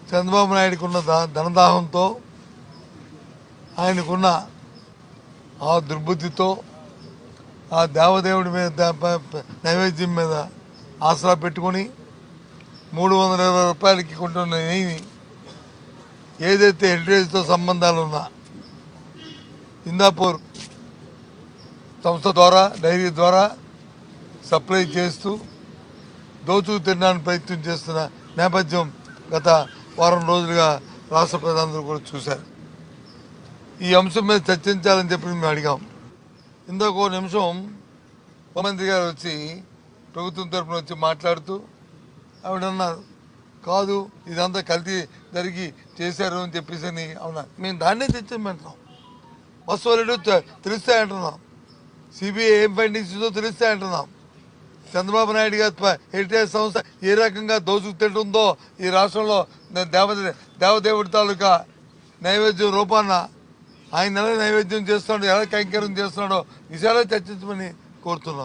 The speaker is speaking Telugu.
చంద్రబాబు నాయుడుకున్న ధనదాహంతో ఆయనకున్న ఆ దుర్బుద్ధితో ఆ దేవదేవుడి మీద నైవేద్యం మీద ఆసరా పెట్టుకొని 320 రూపాయలకి కొంటున్న నెయ్యిని ఏదైతే హెరిటేజ్తో సంబంధాలు ఉన్నా ఇందాపూర్ సంస్థ ద్వారా డైరీ ద్వారా సప్లై చేస్తూ దోచుకు తినడానికి ప్రయత్నం చేస్తున్న నేపథ్యం గత వారం రోజులుగా రాష్ట్ర ప్రజలందరూ కూడా చూశారు. ఈ అంశం మీద చర్చించాలని చెప్పి మేము అడిగాం. ఇందాక ఒక నిమిషం ముఖ్యమంత్రి గారు వచ్చి ప్రభుత్వం తరఫున వచ్చి మాట్లాడుతూ ఆవిడన్నారు, కాదు ఇదంతా కల్తీ జరిగి చేశారు అని చెప్పేసి అని అవునా, మేము దాన్నే తెచ్చామంటున్నాం. వస్తువులు తెలుస్తాయంటున్నాం, సిబిఐ ఏం ఫైండింగ్స్ ఇదో తెలుస్తాయంటున్నాం. చంద్రబాబు నాయుడు గారి హెరిటేజ్ సంస్థ ఏ రకంగా దోచుకు తింటుందో ఈ రాష్ట్రంలో దేవదేవుడి తాలూకా నైవేద్యం రూపాన ఆయన ఎలా నైవేద్యం చేస్తున్నాడో, ఎలా కైంకర్యం చేస్తున్నాడో విషయాలే చర్చించమని కోరుతున్నాం.